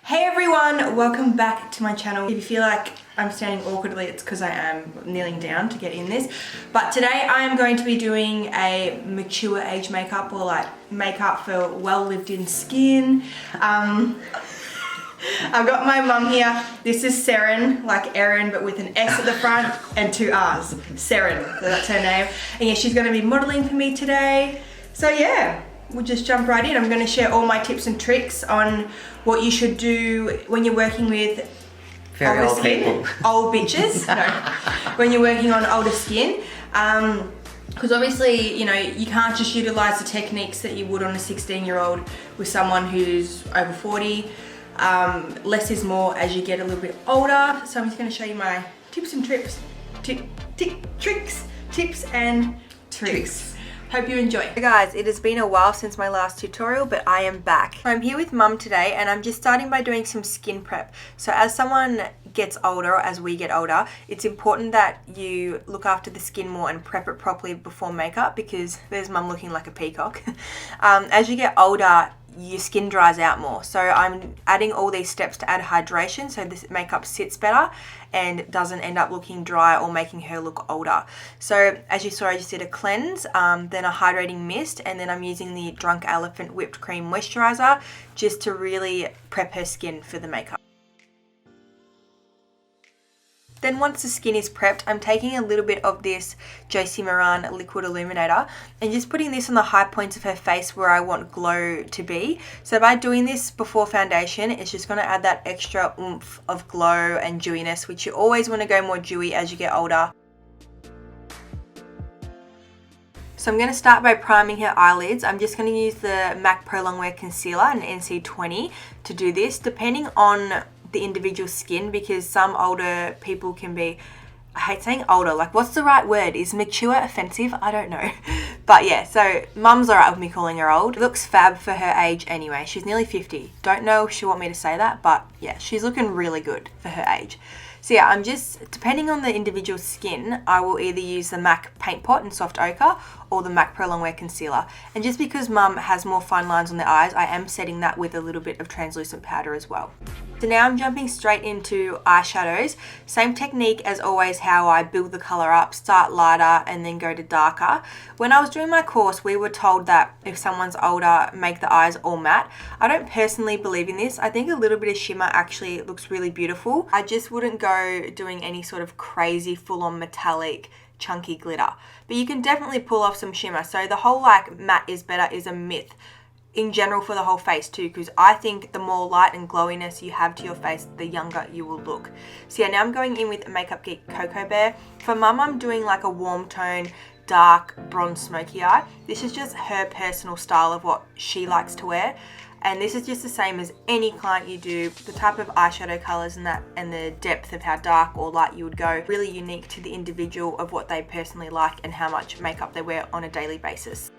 Hey everyone, welcome back to my channel. If you feel like I'm standing awkwardly, it's because I am kneeling down to get in this. But today I am going to be doing a mature age makeup, or like makeup for well lived in skin. I've got my mum here. This is Seren, like Erin, but with an S at the front and two R's. Seren, so that's her name. And yeah, she's going to be modeling for me today. So yeah, we'll just jump right in. I'm going to share all my tips and tricks on what you should do when you're working with very old people. Old bitches. No, when you're working on older skin. Because obviously, you know, you can't just utilize the techniques that you would on a 16-year-old with someone who's over 40. Less is more as you get a little bit older. So I'm just going to show you my tips and tricks. Tips and tricks. Hope you enjoy. Hey guys, it has been a while since my last tutorial, but I am back. I'm here with mum today and I'm just starting by doing some skin prep. So as someone gets older, or as we get older, it's important that you look after the skin more and prep it properly before makeup, because there's mum looking like a peacock. As you get older, your skin dries out more. So I'm adding all these steps to add hydration so this makeup sits better and doesn't end up looking dry or making her look older. So as you saw, I just did a cleanse, then a hydrating mist, and then I'm using the Drunk Elephant whipped cream moisturizer just to really prep her skin for the makeup. Then once the skin is prepped, I'm taking a little bit of this Josie Maran liquid illuminator and just putting this on the high points of her face where I want glow to be. So by doing this before foundation, it's just going to add that extra oomph of glow and dewiness, which you always want to go more dewy as you get older. So I'm going to start by priming her eyelids. I'm just going to use the MAC Pro Longwear Concealer in NC20 to do this, depending on the individual skin, because some older people can be, I hate saying older, like what's the right word? Is mature offensive? I don't know. But yeah, so mum's alright with me calling her old. Looks fab for her age anyway. She's nearly 50. Don't know if she want me to say that, but yeah, she's looking really good for her age. So yeah, I'm just, depending on the individual skin, I will either use the MAC Paint Pot in Soft Ochre or the MAC Pro Longwear Concealer. And just because mum has more fine lines on the eyes, I am setting that with a little bit of translucent powder as well. So now I'm jumping straight into eyeshadows. Same technique as always, how I build the colour up, start lighter and then go to darker. When I was doing my course, we were told that if someone's older, make the eyes all matte. I don't personally believe in this. I think a little bit of shimmer actually looks really beautiful. I just wouldn't go doing any sort of crazy full-on metallic chunky glitter. But you can definitely pull off some shimmer. So the whole like matte is better is a myth in general for the whole face too, because I think the more light and glowiness you have to your face, the younger you will look. So yeah, now I'm going in with Makeup Geek Cocoa Bear. For mum, I'm doing like a warm tone, dark bronze smoky eye. This is just her personal style of what she likes to wear. And this is just the same as any client you do, the type of eyeshadow colours and that, and the depth of how dark or light you would go, really unique to the individual of what they personally like and how much makeup they wear on a daily basis.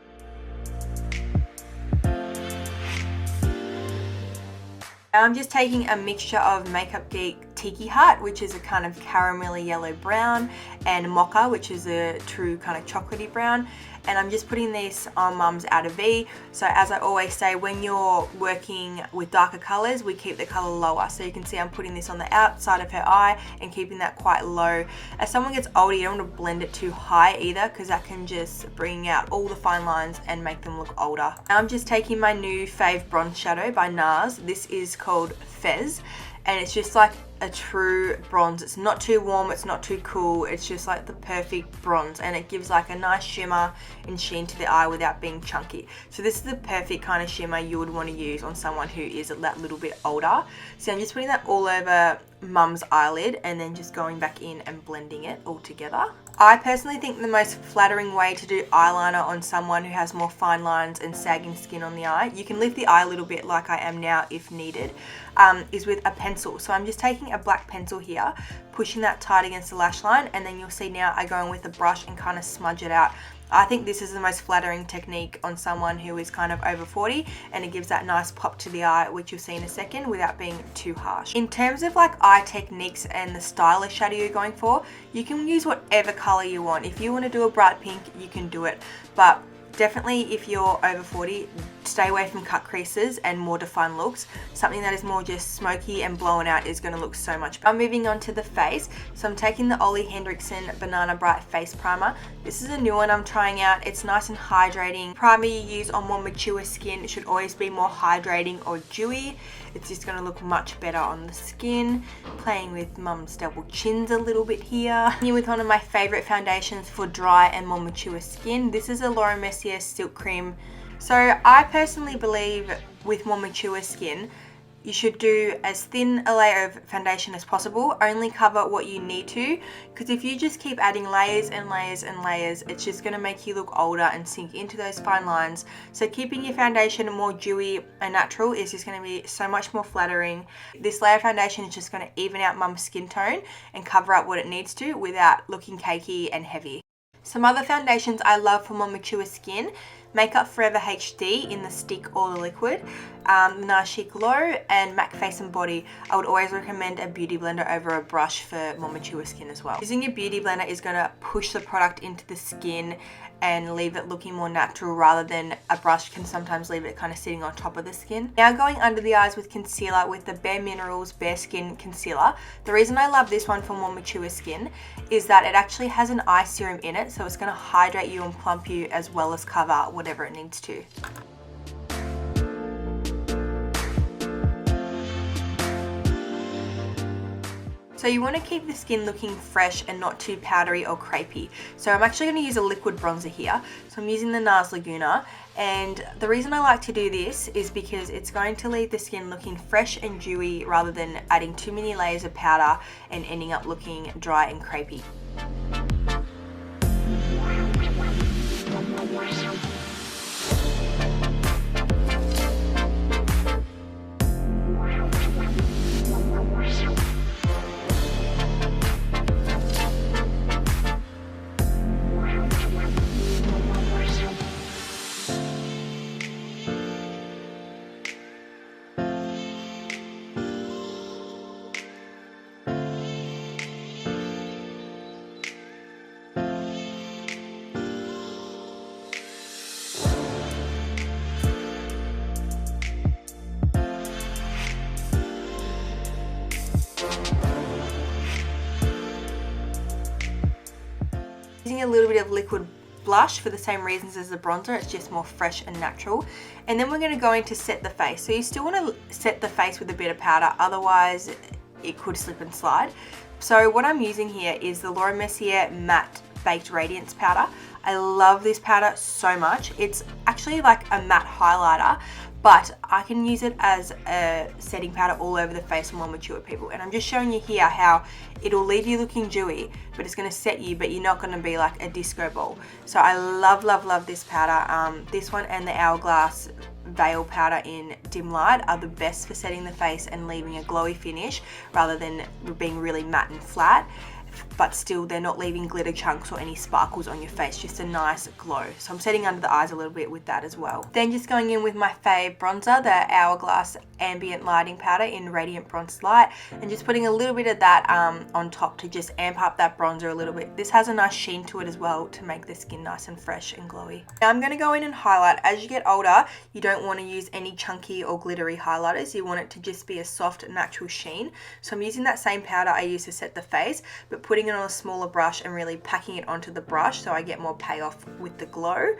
I'm just taking a mixture of Makeup Geek Tiki Heart, which is a kind of caramelly yellow brown, and Mocha, which is a true kind of chocolatey brown. And I'm just putting this on mum's outer V. So as I always say, when you're working with darker colours, we keep the colour lower. So you can see I'm putting this on the outside of her eye and keeping that quite low. As someone gets older, you don't want to blend it too high either, because that can just bring out all the fine lines and make them look older. Now I'm just taking my new fave bronze shadow by NARS. This is called Fez, and it's just like a true bronze. It's not too warm, it's not too cool, it's just like the perfect bronze, and it gives like a nice shimmer and sheen to the eye without being chunky. So this is the perfect kind of shimmer you would want to use on someone who is that little bit older. So I'm just putting that all over mum's eyelid and then just going back in and blending it all together. I personally think the most flattering way to do eyeliner on someone who has more fine lines and sagging skin on the eye, you can lift the eye a little bit like I am now if needed, is with a pencil. So I'm just taking a black pencil here, pushing that tight against the lash line, and then you'll see now I go in with a brush and kind of smudge it out. I think this is the most flattering technique on someone who is kind of over 40, and it gives that nice pop to the eye, which you'll see in a second, without being too harsh. In terms of like eye techniques and the style of shadow you're going for, you can use whatever color you want. If you want to do a bright pink, you can do it, but definitely if you're over 40, stay away from cut creases and more defined looks. Something that is more just smoky and blown out is going to look so much better. I'm moving on to the face. So I'm taking the Ole Henriksen Banana Bright Face Primer. This is a new one I'm trying out. It's nice and hydrating. Primer you use on more mature skin should always be more hydrating or dewy. It's just going to look much better on the skin. Playing with mum's double chins a little bit here. Here with one of my favorite foundations for dry and more mature skin. This is a Laura Mercier Silk Cream. So I personally believe with more mature skin, you should do as thin a layer of foundation as possible. Only cover what you need to, because if you just keep adding layers and layers and layers, it's just going to make you look older and sink into those fine lines. So keeping your foundation more dewy and natural is just going to be so much more flattering. This layer of foundation is just going to even out mum's skin tone and cover up what it needs to without looking cakey and heavy. Some other foundations I love for more mature skin: Makeup Forever HD in the stick or the liquid, Nashi Glow, and MAC Face and Body. I would always recommend a beauty blender over a brush for more mature skin as well. Using your beauty blender is going to push the product into the skin and leave it looking more natural, rather than a brush can sometimes leave it kind of sitting on top of the skin. Now going under the eyes with concealer with the Bare Minerals Bare Skin Concealer. The reason I love this one for more mature skin is that it actually has an eye serum in it, so it's going to hydrate you and plump you as well as cover whatever it needs to. So you want to keep the skin looking fresh and not too powdery or crepey. So I'm actually going to use a liquid bronzer here. So I'm using the NARS Laguna, and the reason I like to do this is because it's going to leave the skin looking fresh and dewy rather than adding too many layers of powder and ending up looking dry and crepey. Using a little bit of liquid blush for the same reasons as the bronzer, it's just more fresh and natural. And then we're going to go in to set the face. So you still want to set the face with a bit of powder, otherwise it could slip and slide. So what I'm using here is the Laura Mercier Matte Baked Radiance Powder. I love this powder so much. It's actually like a matte highlighter, but I can use it as a setting powder all over the face for more mature people. And I'm just showing you here how it'll leave you looking dewy, but it's gonna set you, but you're not gonna be like a disco ball. So I love, love, love this powder. This one and the Hourglass Veil Powder in Dim Light are the best for setting the face and leaving a glowy finish rather than being really matte and flat. But still they're not leaving glitter chunks or any sparkles on your face, just a nice glow. So I'm setting under the eyes a little bit with that as well. Then just going in with my fave bronzer, the Hourglass Ambient Lighting Powder in Radiant Bronze Light, and just putting a little bit of that on top to just amp up that bronzer a little bit. This has a nice sheen to it as well to make the skin nice and fresh and glowy. Now I'm going to go in and highlight. As you get older, you don't want to use any chunky or glittery highlighters. You want it to just be a soft, natural sheen. So I'm using that same powder I used to set the face, but putting it on a smaller brush and really packing it onto the brush so I get more payoff with the glow.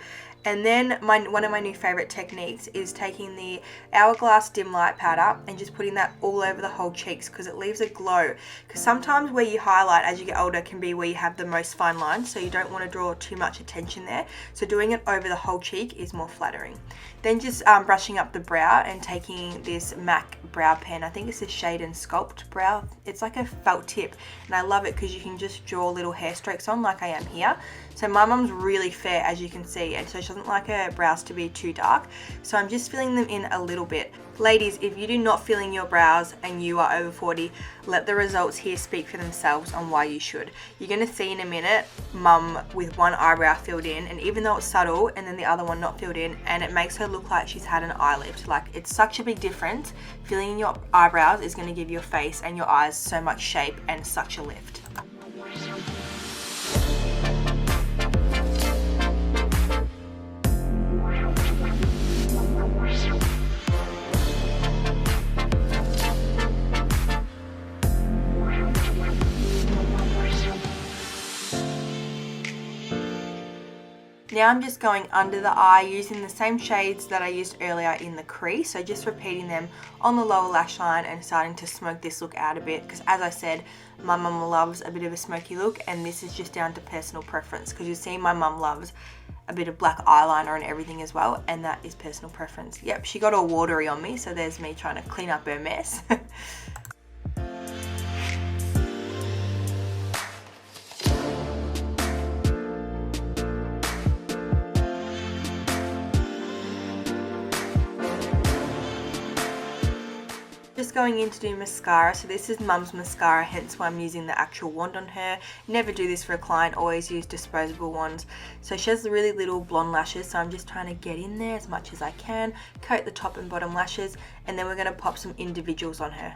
And then one of my new favorite techniques is taking the Hourglass Dim Light powder and just putting that all over the whole cheeks, because it leaves a glow. Because sometimes where you highlight as you get older can be where you have the most fine lines, so you don't want to draw too much attention there. So doing it over the whole cheek is more flattering. Then just brushing up the brow and taking this MAC brow pen. I think it's the Shade and Sculpt brow. It's like a felt tip, and I love it because you can just draw little hair strokes on like I am here. So my mum's really fair, as you can see, and so she doesn't like her brows to be too dark. So I'm just filling them in a little bit. Ladies, if you do not fill in your brows and you are over 40, let the results here speak for themselves on why you should. You're going to see in a minute mum with one eyebrow filled in, and even though it's subtle, and then the other one not filled in, and it makes her look like she's had an eye lift. Like, it's such a big difference. Filling in your eyebrows is going to give your face and your eyes so much shape and such a lift. Now I'm just going under the eye using the same shades that I used earlier in the crease. So just repeating them on the lower lash line and starting to smoke this look out a bit, because as I said, my mum loves a bit of a smoky look, and this is just down to personal preference, because you see my mum loves a bit of black eyeliner and everything as well, and that is personal preference. Yep, she got all watery on me, so there's me trying to clean up her mess. Just going in to do mascara. So this is mum's mascara, hence why I'm using the actual wand on her. Never do this for a client, always use disposable wands. So she has really little blonde lashes, so I'm just trying to get in there as much as I can, coat the top and bottom lashes, and then we're going to pop some individuals on her.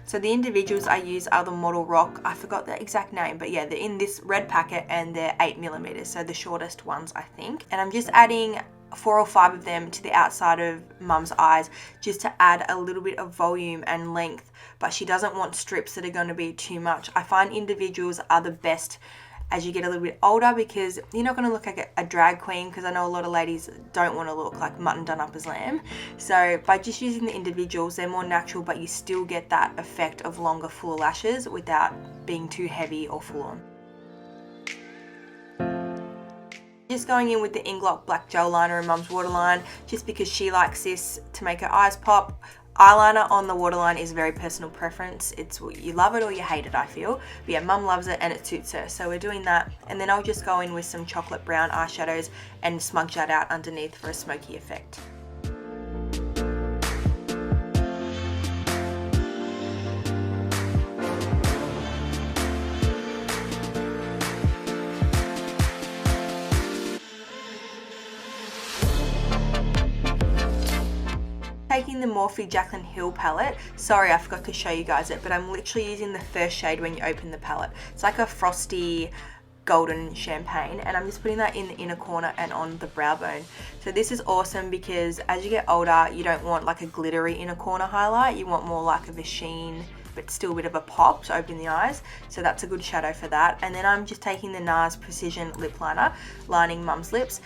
So the individuals I use are the Model Rock, I forgot the exact name, but yeah, they're in this red packet and they're 8mm, so the shortest ones I think. And I'm just adding 4 or 5 of them to the outside of mum's eyes just to add a little bit of volume and length, but she doesn't want strips that are going to be too much. I find individuals are the best as you get a little bit older, because you're not going to look like a drag queen, because I know a lot of ladies don't want to look like mutton done up as lamb. So by just using the individuals, they're more natural, but you still get that effect of longer, fuller lashes without being too heavy or full on. Just going in with the Inglot Black Gel Liner in mum's waterline, just because she likes this to make her eyes pop. Eyeliner on the waterline is very personal preference. It's you love it or you hate it, I feel. But yeah, mum loves it and it suits her. So we're doing that. And then I'll just go in with some chocolate brown eyeshadows and smudge that out underneath for a smoky effect. Taking the Morphe Jaclyn Hill palette. Sorry, I forgot to show you guys it, but I'm literally using the first shade when you open the palette. It's like a frosty golden champagne, and I'm just putting that in the inner corner and on the brow bone. So this is awesome because as you get older, you don't want like a glittery inner corner highlight. You want more like of a sheen, but still a bit of a pop to open the eyes. So that's a good shadow for that. And then I'm just taking the NARS Precision Lip Liner, lining mum's lips.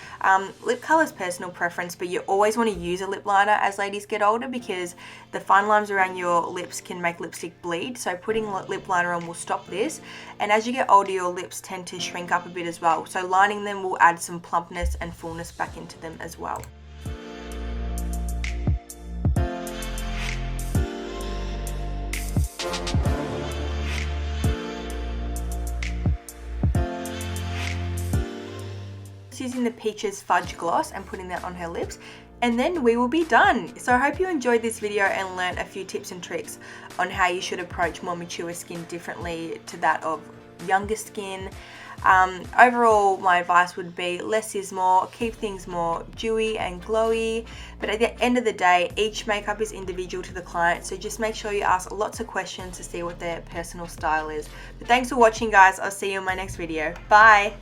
Lip color is personal preference, but you always want to use a lip liner as ladies get older, because the fine lines around your lips can make lipstick bleed. So putting lip liner on will stop this. And as you get older, your lips tend to shrink up a bit as well. So lining them will add some plumpness and fullness back into them as well. Using the Peaches Fudge Gloss and putting that on her lips, and then we will be done. So I hope you enjoyed this video and learned a few tips and tricks on how you should approach more mature skin differently to that of younger skin. Overall, my advice would be less is more, keep things more dewy and glowy, but at the end of the day, each makeup is individual to the client, so just make sure you ask lots of questions to see what their personal style is. But thanks for watching, guys. I'll see you in my next video. Bye!